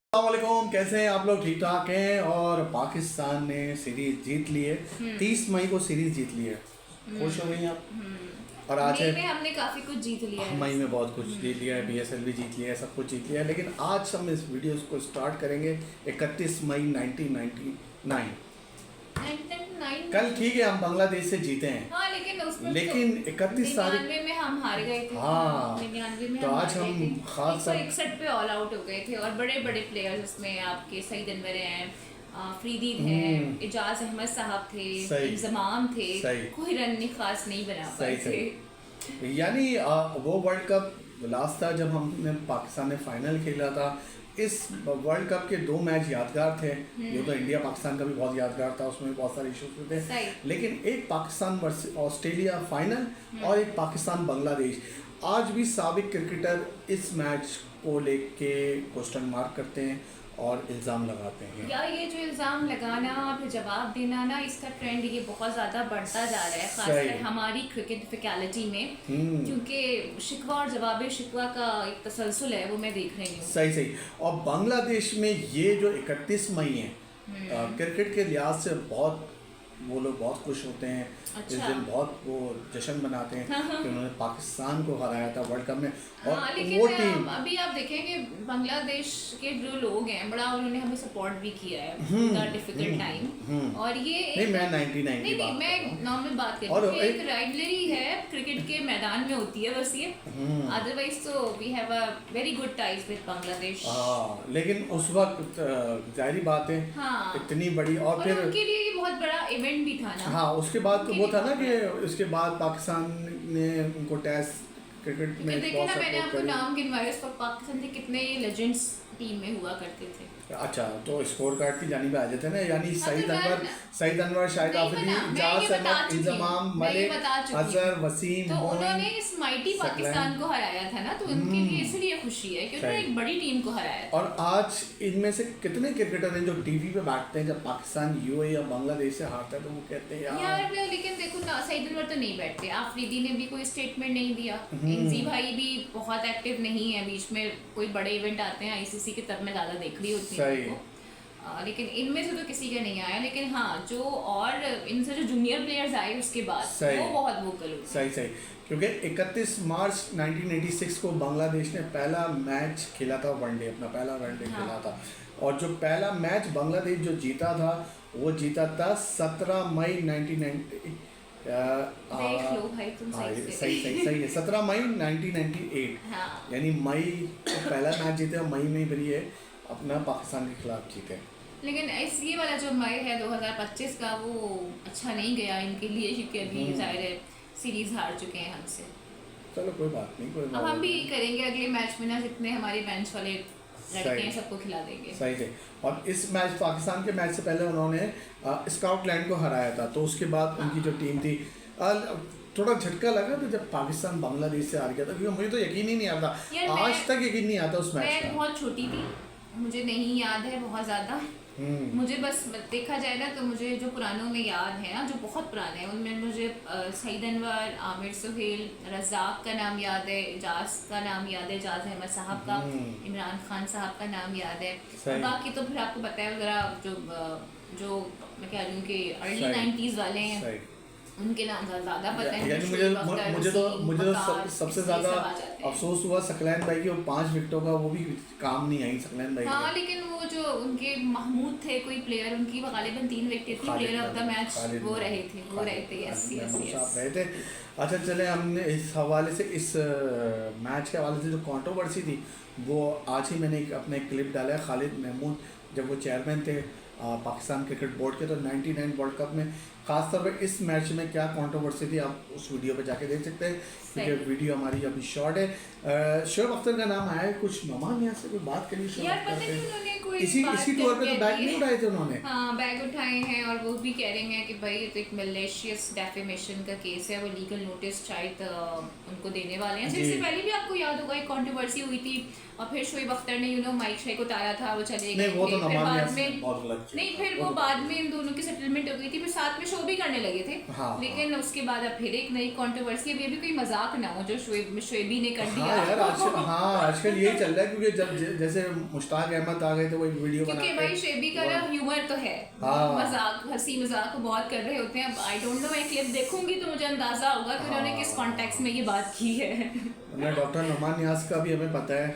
अस्सलामुअलैकुम, कैसे हैं आप लोग? ठीक ठाक हैं। और पाकिस्तान ने सीरीज जीत ली है। 30 मई को सीरीज जीत ली है। खुश हो गई हैं आप? और आज मई में हमने काफी कुछ जीत लिया है। मई में बहुत कुछ जीत लिया है, बीएसएल भी जीत लिया है, सब कुछ जीत लिया है। लेकिन आज हम इस वीडियो को स्टार्ट करेंगे 31 मई 1999। कल ठीक है हम बांग्लादेश से जीते हैं। हाँ, लेकिन 31 तारीख 99 में हम हार गए थे। हाँ, 99 में तो हम आज हार हम गए थे। खास 161 पे ऑल आउट हो गए थे और बड़े बड़े प्लेयर्स उसमें आपके सईद अनवर हैं, फरीदीद हैं, इजाज अहमद साहब थे, इंजमाम थे। कोई रन नहीं खास नहीं बना पाए थे। यानी वो वर्ल्ड कप लास्ट था जब हमने पाकिस्तान ने फाइनल खेला था। इस वर्ल्ड कप के 2 मैच यादगार थे। ये तो इंडिया पाकिस्तान का भी बहुत यादगार था, उसमें भी बहुत सारे इश्यूज थे। लेकिन एक पाकिस्तान वर्सेस ऑस्ट्रेलिया फाइनल और एक पाकिस्तान बांग्लादेश। आज भी साबिक क्रिकेटर इस मैच को लेके क्वेश्चन मार्क करते हैं और इल्ज़ाम लगाते हैं। यार ये जो इल्ज़ाम लगाना फिर जवाब देना ना, इसका ट्रेंड ये बहुत ज़्यादा बढ़ता जा रहा है, खासकर हमारी क्रिकेट फिकैलिटी में। क्योंकि शिकवा और जवाब शिकवा का एक तसलसल है, वो मैं देख रही हूँ। सही। और बांग्लादेश में ये जो 31 मई है, क्रिकेट के लिहाज से बहुत वो लोग बहुत खुश होते हैं। अच्छा। इस दिन बहुत वो जश्न मनाते हैं कि उन्होंने पाकिस्तान को हराया था वर्ल्ड कप में। और लेकिन वो टीम अभी आप देखें कि बांग्लादेश के जो लोग हैं बड़ा उन्होंने हमें सपोर्ट भी किया है डिफिकल्ट टाइम। और ये नहीं, मैं 99 की बात मैं नॉर्मल बात कर रही हूँ। एक राइवलरी है क्रिकेट के मैदान में होती है बस ये। अदरवाइज तो we have a very good ties with Bangladesh. लेकिन उस वक्त जाहिर बात है इतनी बड़ी और फिर उनके लिए ये बहुत बड़ा इवेंट भी था ना। हाँ, उसके बाद तो वो था ना कि उसके बाद पाकिस्तान ने उनको टेस्ट क्रिकेट में देखिए ना, मैंने आपको नाम गिनवाए, उस वक्त पाकिस्तान के कितने लेजेंड्स टीम में हुआ करते थे। अच्छा, तो स्कोर कार्ड की जानिब आ जाते ना, यानी सईद अनवर, शाहिद आफरीदी, इजाज अहमद, इंजमाम, मलिक, अजहर, वसीम, तो उन्होंने इस माइटी पाकिस्तान को हराया था ना, तो उनके लिए इसलिए खुशी है कि उन्होंने एक बड़ी टीम को हराया। और आज इनमें से कितने क्रिकेटर हैं जो टीवी पे बैठते हैं जब पाकिस्तान यूएई या बांग्लादेश से हारता है तो वो कहते हैं यार लेकिन देखो ना, सईद अनवर तो नहीं बैठते, आफरीदी ने भी कोई स्टेटमेंट नहीं दिया, इंजी भाई भी बहुत एक्टिव नहीं है, बीच में कोई बड़े इवेंट आते हैं आईसीसी के तब मैं ज्यादा देख रही होती हूँ। लेकिन इनमें से तो किसी का नहीं आया। लेकिन हाँ, जो और इनसे जो जूनियर प्लेयर्स आए उसके बाद वो बहुत वोकल हुए। सही क्योंकि 31 मार्च 1986 को बांग्लादेश ने पहला मैच खेला था, वनडे, अपना पहला वनडे खेला था। और जो पहला मैच बांग्लादेश जो जीता था वो जीता था 17 मई 1990। देख लो भाई तुम सही है 17 मई 1998। यानी मई को पहला मैच जीते और मई में फिर ये अपना पाकिस्तान के खिलाफ जीते। लेकिन ये वाला जो मई है 2025 का वो अच्छा नहीं गया इनके लिए, क्योंकि अभी जाहिर है सीरीज हार चुके हैं हमसे। चलो कोई बात नहीं, अब हम भी करेंगे अगले मैच में ना, जितने हमारे बेंच वाले लड़के हैं सबको खिला देंगे। सही है। और इस मैच, पाकिस्तान के मैच से पहले उन्होंने स्कॉटलैंड को हराया था, तो उसके बाद उनकी जो टीम थी थोड़ा झटका लगा तो जब पाकिस्तान बांग्लादेश से हार गया था, क्योंकि मुझे तो यकीन ही नहीं आता, आज तक यकीन नहीं आता उस मैच का। मैं बहुत छोटी थी, मुझे नहीं याद है बहुत ज़्यादा। मुझे बस देखा जाए ना तो मुझे जो पुरानों में याद है ना, जो बहुत पुराने हैं, उनमें मुझे सईद अनवर, आमिर सुहेल, रज़ाक का नाम याद है, इजाज का नाम याद है, इजाज अहमद साहब का, इमरान खान साहब का नाम याद है। और बाकी तो फिर आपको पता है ज़रा जो मैं कह रही हूँ कि अर्ली 90s वाले हैं उनके नाम ज़्यादा पता है। यानी मुझे तो सबसे ज़्यादा अफसोस हुआ सकलैन भाई की, 5 विकेटों का वो भी काम नहीं आई सकलैन भाई। हाँ, लेकिन वो जो उनके महमूद थे कोई प्लेयर, उनकी गालिबन 3 विकेट थी, प्लेयर ऑफ द मैच वो रहे थे। यस। अच्छा चले, हमने इस हवाले से, इस मैच के हवाले से जो कंट्रोवर्सी थी वो आज ही मैंने अपने क्लिप डाला है। खालिद महमूद जब वो चेयरमैन थे पाकिस्तान क्रिकेट बोर्ड के, तो 99 वर्ल्ड कप में खासतौर पर इस मैच में क्या कंट्रोवर्सी थी आप उस वीडियो पे जाके देख सकते हैं, क्योंकि वीडियो हमारी अभी शॉर्ट है। शोएब अख्तर का नाम आया है, कुछ मेहमान यहाँ से कोई बात करिए शोएब अख्तर पे, इसी टूर पे तो बैग नहीं उठाए थे उन्होंने। हाँ, बैग उठाए हैं और वो भी कह रहे हैं कि भाई ये तो एक मैलिशियस डेफेमेशन का केस है, वो लीगल नोटिस शायद उनको देने वाले हैं। इससे पहले भी आपको याद होगा एक कंट्रोवर्सी हुई थी और फिर शोएब अख्तर ने माइक शाइक उतारा था, वो चले गए, फिर वो बाद में इन दोनों की सेटलमेंट हो गई थी, फिर साथ में शो भी करने लगे थे। लेकिन उसके बाद अब फिर एक नई कंट्रोवर्सी, अभी कोई मजाक ना हो जो शोएबी ने कर दिया हाँ यार आजकल, हाँ आजकल यही चल रहा है, क्योंकि जब जैसे मुश्ताक अहमद आ गए थे वो एक वीडियो बना क्योंकि भाई शेबी का ना ह्यूमर तो है, हाँ। मजाक हंसी मजाक को बहुत कर रहे होते हैं। आई डोंट नो, मैं क्लिप देखूंगी तो मुझे अंदाजा होगा कि उन्होंने किस कॉन्टेक्स्ट में ये बात की है। वरना डॉक्टर नुमान नियाज का भी हमें पता है,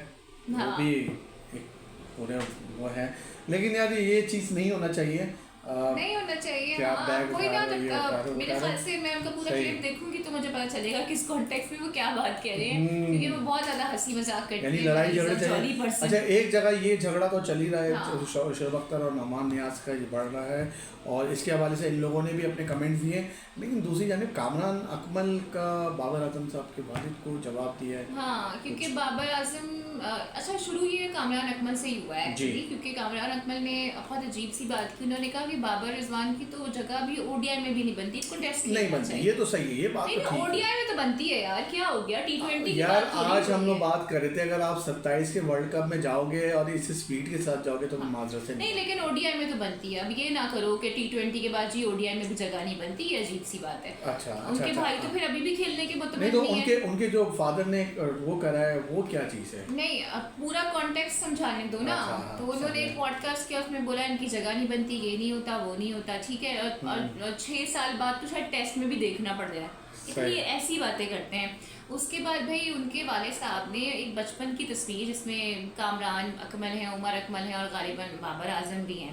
वो हाँ। भी एक पूरे वो है, लेकिन यार ये चीज़ नहीं होना चाहिए। नहीं होना चाहिए। क्या हाँ, बैग कोई ना, उठा रहे हो, ये उठा रहे हो, मेरे उठा रहे ख्याल हो। से मैं उनका पूरा सही। क्लिप देखूंगी तो मुझे पता चलेगा किस कॉन्टेक्स्ट में वो क्या बात कह रहे हैं, क्योंकि वो बहुत ज्यादा हंसी मजाक करते यानी हैं। लड़ाई झगड़े जॉली चले। पर्सन। अच्छा, एक जगह ये झगड़ा तो चल ही रहा है, हाँ। शोएब अख्तर और नुमान नियाज का ये बढ़ रहा है, और इसके हवाले से इन लोगों ने भी अपने कमेंट्स दिए। लेकिन दूसरी जानिब कामरान अकमल का बाबर आजम साहब के वालिद को जवाब दिया है। हाँ, क्योंकि बाबर आजम अच्छा शुरू ये कामरान अकमल से ही हुआ है जी। एक्चुअली, क्योंकि कामरान अकमल ने बहुत अजीब सी बात की। उन्होंने कहा कि बाबर रिजवान की तो जगह भी ओडीआई में भी नहीं बनती, इसको टेस्ट नहीं बनती, ये तो सही है, ये बात तो ठीक है। ओडीआई में तो बनती है यार, क्या हो गया T20 की यार बात थोड़ी आज हो हम रही लोग है। बात कर रहे थे, अगर आप 27 के वर्ल्ड कप में जाओगे और इस स्पीड के साथ जाओगे तो माजरत से नहीं, लेकिन ओडीआई में तो बनती है। अब ये ना करो कि T20 के बाद जी ओडीआई में भी जगह नहीं बनती, ये अजीब सी बात है। अच्छा, उनके अच्छा, भाई अच्छा, तो फिर अभी भी खेलने के नहीं मुतमईन तो नहीं उनके है। उनके जो फादर ने वो करा है वो क्या चीज़ है? नहीं, अब पूरा कॉन्टेक्स्ट समझाने दो ना। अच्छा, तो उन्होंने समझा। एक पॉडकास्ट किया, उसमें बोला इनकी जगह नहीं बनती, ये नहीं होता, वो नहीं होता, ठीक है। और 6 साल बाद तो शायद टेस्ट में भी देखना पड़ जाए, इसलिए ऐसी बातें करते हैं। उसके बाद भाई उनके वाले साहब ने एक बचपन की तस्वीर जिसमें कामरान अकमल है, उमर अकमल है और गालिबन बाबर आजम भी हैं,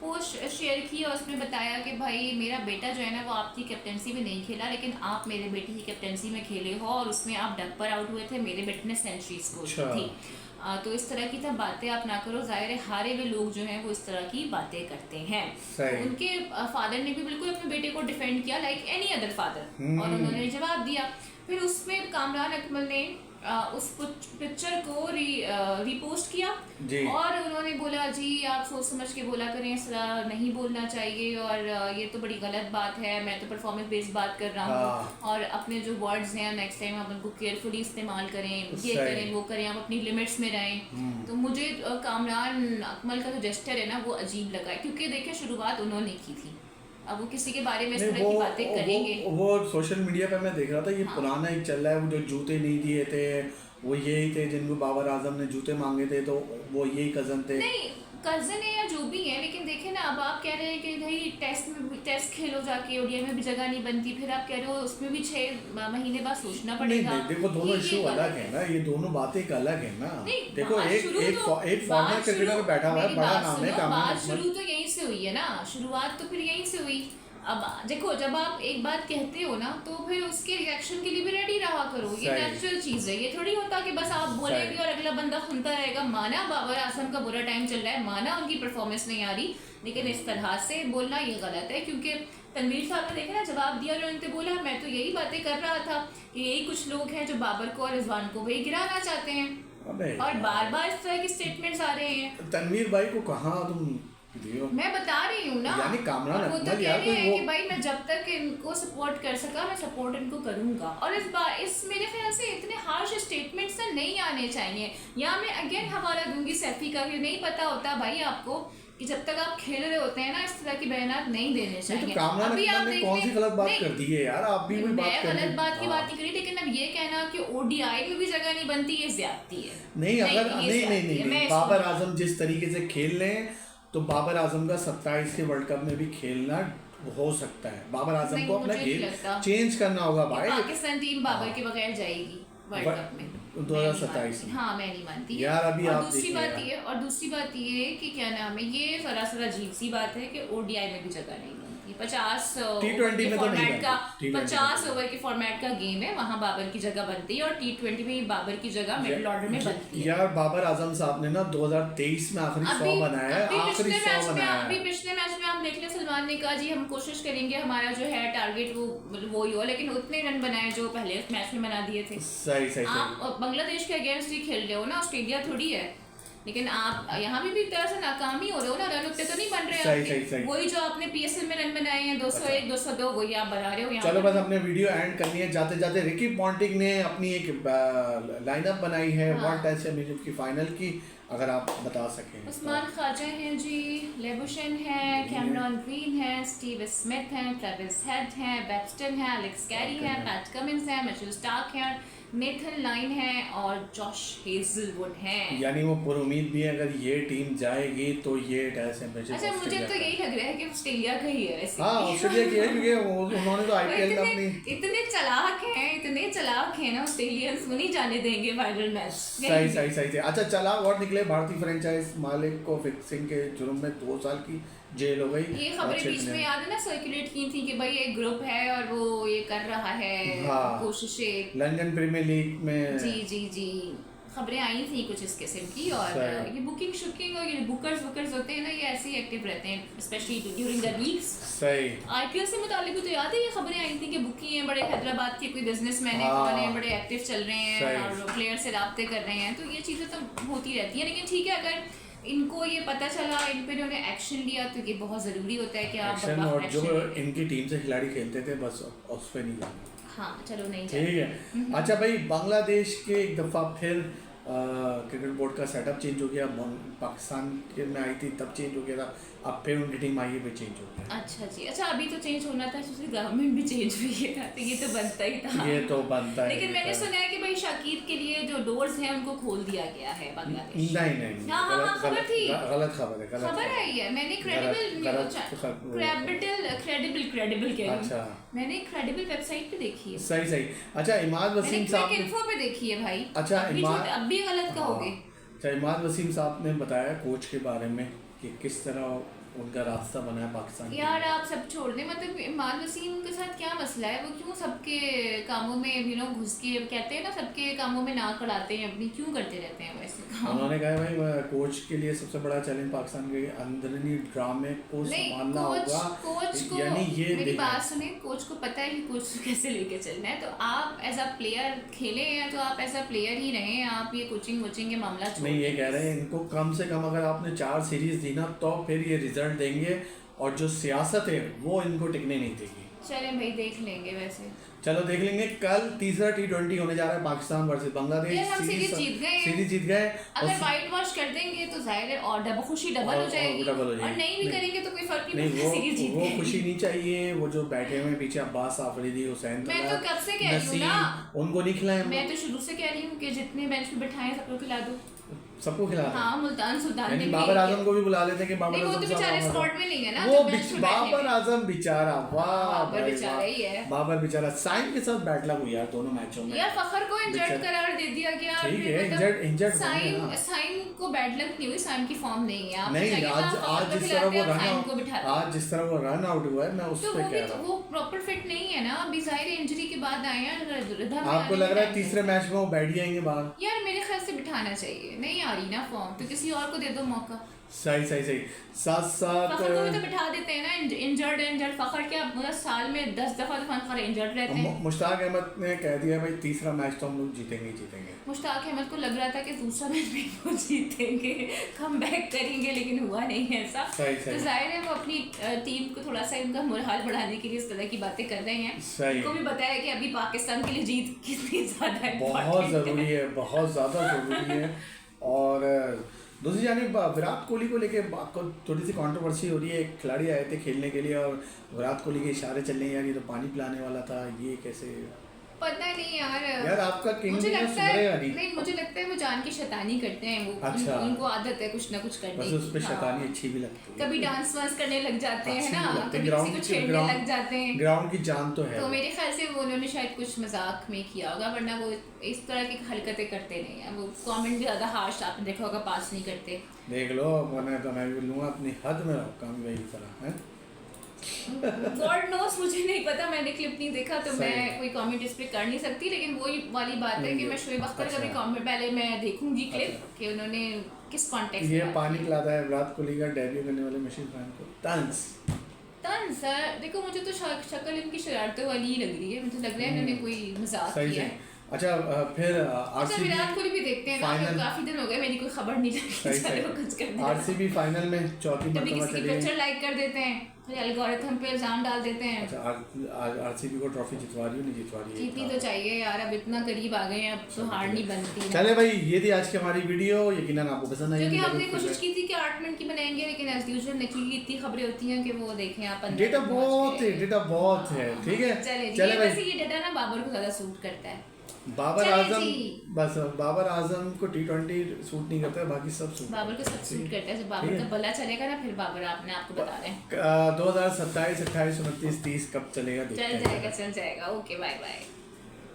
वो शेयर की और उसमें बताया कि भाई मेरा बेटा जो है ना वो आपकी कैप्टनसी में नहीं खेला, लेकिन आप मेरे बेटे की कैप्टनसी में खेले हो और उसमें आप डक पर आउट हुए थे, मेरे बेटे ने सेंचुरी स्कोर की थी। तो इस तरह की तब बातें आप ना करो, जाहिर है हारे हुए लोग जो हैं वो इस तरह की बातें करते हैं। सही। उनके फादर ने भी बिल्कुल अपने बेटे को डिफेंड किया लाइक एनी अदर फादर, और उन्होंने जवाब दिया। फिर उसमें कामरान अकमल ने उस पिक्चर को रीपोस्ट किया जी। और उन्होंने बोला जी आप सोच समझ के बोला करें, इस तरह नहीं बोलना चाहिए, और ये तो बड़ी गलत बात है, मैं तो परफॉर्मेंस बेस्ड बात कर रहा हूँ, और अपने जो वर्ड्स हैं नेक्स्ट टाइम आप उनको केयरफुली इस्तेमाल करें, ये करें वो करें, आप अपनी लिमिट्स में रहें। तो मुझे कामरान अकमल का जो जेस्चर है ना वो अजीब लगा है, क्योंकि देखिए शुरुआत उन्होंने की थी, अब वो किसी के बारे में इस तरह की बातें करेंगे। वो सोशल मीडिया पे मैं देख रहा था, ये पुराना एक चल रहा है, वो जो जूते नहीं दिए थे वो यही थे जिनको बाबर आजम ने जूते मांगे थे, तो वो यही कजन थे। नहीं, कजन है या जो भी है, लेकिन देखे ना अब आप कह रहे हैं कि भाई टेस्ट खेलो जाके, ओडीआई में भी जगह नहीं बनती, फिर आप कह रहे हो उसमें भी 6 महीने बाद सोचना पड़ेगा। नहीं देखो, दोनों इशू अलग है ना, ये दोनों बातें एक अलग है ना। देखो एक फॉर्मर क्रिकेटर बैठा हुआ है, बड़ा नाम है कामरान अकमल। शुरू तो यहीं से हुई है ना, शुरुआत तो फिर यहीं से हुई। अब देखो जब आप एक बात कहते हो ना तो फिर उसके रिएक्शन के लिए भी रेडी रहा करो, ये नेचुरल चीज है। ये थोड़ी होता कि बस आप बोलेंगे और अगला बंदा सुनता रहेगा। माना बाबर आजम का बुरा टाइम चल रहा है, माना उनकी परफॉर्मेंस नहीं आ रही, लेकिन इस तरह से बोलना ये गलत है। क्योंकि तनवीर साहब ने देखा ना जवाब दिया, उन्होंने बोला मैं तो यही बातें कर रहा था कि यही कुछ लोग हैं जो बाबर को और रिजवान को वही गिराना चाहते हैं, और बार बार इस तरह के स्टेटमेंट्स आ रहे हैं। तनवीर भाई को कहाँ तुम मैं बता रही हूँ ना, यानी कामरान वो तो अकमल कह यार रहे हैं वो कि भाई मैं जब तक इनको सपोर्ट कर सका मैं सपोर्ट इनको करूंगा, और इस मेरे ख्याल से इतने हार्श स्टेटमेंट्स नहीं आने चाहिए। या मैं अगेन हवाला दूंगी सैफी का, कि नहीं पता होता भाई आपको कि जब तक आप खेल रहे होते हैं ना इस तरह की बयानात नहीं देने चाहिए। तो कामरान अकमल ने कौन सी गलत बात कर दी है यार, आप भी कोई बात कर गलत बात की बात नहीं करी, लेकिन अब ये कहना कि ओडीआई में भी जगह नहीं बनती ये ज्यादती है। नहीं, अगर नहीं बाबर आजम जिस तरीके से खेल रहे हैं तो बाबर आजम का 27 के वर्ल्ड कप में भी खेलना हो सकता है। बाबर आजम को अपना गेम चेंज करना होगा भाई। पाकिस्तान टीम बाबर के बगैर जाएगी वर्ल्ड कप में 2027 में। हाँ मैं नहीं मानती यार अभी आप दूसरी बात ये कि क्या नाम है, ये सरासर अजीब सी बात है कि ओडीआई में भी जगह नहीं बनती। 50 T20 में तो नहीं फॉर्मेट का बनती, 50 ओवर के फॉर्मेट का गेम है, वहाँ बाबर की जगह बनती है, और T20 में बाबर की जगह मिडिल ऑर्डर में बनती है। यार बाबर आजम साहब ने ना 2023 में आखिरी 100 बनाया है, आखिरी 100 बनाया है। अभी पिछले मैच में आप देख लें, सलमान ने कहा जी हम कोशिश करेंगे हमारा जो है टारगेट वो ही हो, लेकिन उतने रन बनाए जो पहले मैच में बना दिए थे। सही आप बांग्लादेश के अगेंस्ट ही खेल रहे हो ना, ऑस्ट्रेलिया थोड़ी है, लेकिन आप यहाँ भी तरह से नाकामी हो रहे हो ना, रन उतने तो नहीं बन रहे सही। वही जो आपने पीएसएल में रन बनाए हैं 201 202 वही आप बना रहे हो यहाँ। चलो बस अपने वीडियो एंड करनी है, जाते जाते रिकी पॉन्टिंग ने अपनी एक लाइनअप बनाई है वन टेस्ट चैंपियनशिप की फाइनल की, अगर आप बता सकें। उस्मान ख्वाजा हैं जी, लेबुशन है, कैमरॉन ग्रीन है, स्टीव स्मिथ हैं, ट्रेविस हेड हैं, वेबस्टन है, एलेक्स कैरी हैं, पैट कमिंस हैं, मिचेल स्टार्क हैं, नेथन लाइन है और जॉश हेजलवुड हैं। यानी वो पुरुमीद भी है अगर ये टीम जाएगी तो ये टेस्ट चैंपियनशिप। अच्छा मुझे तो यही लग रहा है कि ऑस्ट्रेलिया का ही है वैसे। हाँ ऑस्ट्रेलिया की है क्योंकि उन्होंने तो आईपीएल में अपनी इतने चालाक हैं ना ऑस्ट्रेलियंस, वो नहीं जाने देंगे फाइनल मैच। सही। अच्छा चालाक और निकले, भारतीय फ्रेंचाइज मालिक को फिक्सिंग के जुर्म में 2 साल की जेल हो गई। ये खबरें बीच में याद है ना सर्कुलेट की थी कि भाई एक ग्रुप है और वो ये कर रहा है कोशिशें लंदन प्रीमियर लीग में। जी खबरें आई थी कुछ इस किस्म की। और ये बुकिंग शुकिंग और ये बुकर्स होते हैं ना, ये ऐसे ही एक्टिव रहते हैं स्पेशली ड्यूरिंग द वीक्स। सही। आईपीएल से मुतालिक भी तो याद है ये खबरें आई थी कि बुकी हैं बड़े हैदराबाद के कोई बिजनेसमैन है, कौन बड़े एक्टिव चल रहे हैं और प्लेयर से राब्ते कर रहे हैं, तो ये चीज़ें तो होती रहती है। लेकिन ठीक है, अगर इनको ये पता चला, इन पे उन्होंने एक्शन लिया तो ये बहुत ज़रूरी होता है कि आप एक्शन, और जो इनकी टीम से खिलाड़ी खेलते थे बस उस पर नहीं जाना। हाँ चलो नहीं ठीक है। अच्छा भाई, बांग्लादेश के एक दफ़ा फिर क्रिकेट बोर्ड का सेटअप चेंज हो गया, पाकिस्तान के में आई थी तब चेंज हो गया था, अब फिर उनकी टीम आई है फिर चेंज हो गया। अच्छा जी, अच्छा अभी तो चेंज होना था, दूसरी गवर्नमेंट भी चेंज हुई है तो ये तो बनता ही था। ये तो बनता है। लेकिन मैंने सुना है कि भाई शाकिर के लिए जो डोर्स हैं उनको खोल दिया गया है बांग्लादेश। नहीं हाँ खबर थी, गलत खबर है, खबर आई है। मैंने क्रेडिबल कह रही हूँ, मैंने क्रेडिबल वेबसाइट पे देखी है। सही। अच्छा इमाद वसीम साहब ने इन्फो पे देखी है भाई। अच्छा अब भी गलत कहोगे। अच्छा इमाद वसीम साहब ने बताया कोच के बारे में कि किस तरह उनका रास्ता बना है पाकिस्तान। यार आप सब छोड़ दें, मतलब इमाद वसीम के साथ क्या मसला है? वो क्यों सबके कामों में घुस के कहते हैं ना, सबके कामों में नाक अड़ाते हैं अपनी, क्यों करते रहते हैं वैसे काम? उन्होंने कहा भाई कोच के लिए सबसे बड़ा चैलेंज पाकिस्तान के अंदरूनी ड्रामे को संभालना होगा। कोच को यानी ये मेरी बात सुने, कोच को पता है कि कोच को कैसे लेके चलना है, तो आप एज अ प्लेयर खेले हैं तो आप एज अ प्लेयर ही रहें, आप ये कोचिंग के मामला नहीं। ये कह रहे हैं इनको कम से कम अगर आपने 4 सीरीज दी ना तो फिर ये रिजल्ट देंगे, और जो सियासत है वो इनको टिकने नहीं देगी। चलें भाई देख लेंगे, वैसे चलो देख लेंगे। कल तीसरा T20 होने जा रहा है पाकिस्तान वर्सेस बांग्लादेश। हम सीरीज जीत गए। अगर वाइट वॉश कर देंगे तो जाहिर है और खुशी डबल हो जाएगी, और नहीं भी करेंगे तो कोई फर्क नहीं पड़ता, सीरीज जीत गए। वो खुशी नहीं चाहिए, वो जो बैठे हुए पीछे अब्बास आफरीदी, हुसैन मैं तो कब से कह रही हूँ ना, उनको नहीं खिलाए। मैं तो शुरू से कह रही हूँ कि जितने बेंच पे बिठाए सबको खिला दो, सबको खिला। हाँ मुल्तान सुल्तान ने बाबर आजम को भी बुला लेते हैं कि बाबर आजम वो तो बेचारे स्क्वाड में नहीं है ना, वो बाबर आजम बेचारा, वाह बाबर बेचारा ही है। बाबर बेचारा साइम के साथ बैड लक हुई यार दोनों मैचों में। यार फखर को इंजर्ड करार दे दिया गया। ठीक है, इंजर्ड साइम को बैड लक नहीं हुई, साइम की फॉर्म नहीं है। नहीं आज जिस तरह वो रन आउट हुआ है, मैं उस पे कह रहा हूं वो प्रॉपर फिट नहीं है ना, अभी जाहिर इंजरी के बाद आए हैं। आपको लग रहा है तीसरे मैच में वो बैठ जाएंगे बाहर? यार मेरे ख्याल से बिठाना चाहिए, नहीं आ रही ना फॉर्म तो किसी और को दे दो मौका। सही साथ फखर को भी तो बिठा देते हैं ना, इंजर्ड फखर क्या पूरा साल में 10 दफा तो फखर इंजर्ड रहते हैं। मुश्ताक अहमद ने कह दिया भाई तीसरा मैच तो हम लोग जीतेंगे। मुश्ताक अहमद को लग रहा था कि दूसरा मैच भी वो जीतेंगे, कम बैक करेंगे, लेकिन हुआ नहीं है ऐसा। तो जाहिर है वो अपनी टीम को थोड़ा सा उनका मोरहाल बढ़ाने के लिए इस तरह की बातें कर रहे हैं। उनको भी पता है कि अभी पाकिस्तान के लिए जीत कितनी ज्यादा बहुत ज़रूरी है, बहुत ज़्यादा ज़रूरी है। और दूसरी जानिब विराट कोहली को लेके थोड़ी सी कंट्रोवर्सी हो रही है। खिलाड़ी आए थे खेलने के लिए और विराट कोहली के इशारे चल रहे हैं, यार ये तो पानी पिलाने वाला था, ये कैसे? पता नहीं यार आपका किंग मुझे लगता है नहीं, मुझे लगता है वो जान की शैतानी करते हैं वो। अच्छा। उनको आदत है कुछ ना कुछ करने की। उस पे शैतानी अच्छी भी लगती है। कभी डांस वांस करने लग जाते हैं ना, कभी किसी को छेड़ने लग जाते हैं। ग्राउंड की जान तो है। तो मेरे ख्याल से वो उन्होंने शायद कुछ मजाक में किया होगा, वरना वो इस तरह की हरकतें करते नहीं है। वो कमेंट भी ज्यादा हार्श आपने देखा होगा पास नहीं करते। देख लो, वरना तो मैं भी लूँगा अपनी हद में रहो काम वही तरह है। गॉड नोस, मुझे नहीं पता, मैंने क्लिप नहीं देखा तो मैं कोई कमेंट इस पे कर नहीं सकती। लेकिन वही वाली बात है कि मैं शोएब अख्तर का भी कमेंट पहले मैं देखूंगी क्लिप कि उन्होंने किस कॉन्टेक्स्ट में ये पानी पिलाता है विराट कोहली का डेब्यू करने वाले मशीन खान को। तंज सर देखो, मुझे तो शक्ल इनकी शरारतों वाली ही लग रही है, मुझे लग रहा है इन्होंने कोई मजाक किया है। अच्छा फिर विराट कोहली भी देखते हैं ना, काफी दिन हो गए मेरी कोई खबर नहीं लगी। आरसीबी फाइनल में चौथी मर्तबा चली गई। पिक्चर लाइक कर देते हैं, फिर एल्गोरिथम पे इल्जाम डाल देते हैं। अच्छा आरसीबी को ट्रॉफी जितवा रही हो, नहीं जितवा रही है? जीतनी तो चाहिए यार, अब इतना करीब आ गए हैं, अब तो हार नहीं बनती। चले भाई, ये थी आज की हमारी वीडियो, यकीनन आपको पसंद आई। क्योंकि हमने कोशिश की थी कि 8 मिनट की बनाएंगे, लेकिन एज यूजुअल नकली इतनी खबरें होती हैं कि वो देखें आप डेटा बहुत है। ठीक है चले भाई, ये डेटा ना बाबर को ज्यादा सूट करता है। बाबर चलिए आजम, जी। बस बाबर आजम को T20 सूट नहीं करता है, बाकी सब सूट बाबर को सब सूट करता है, जब बाबर ठीक का है। भला चलेगा ना फिर बाबर आपने आपको बता रहे हैं 2027, 28, 29, 30 कब चलेगा देखते चल हैं। जाएगा चल जाएगा। Okay bye bye.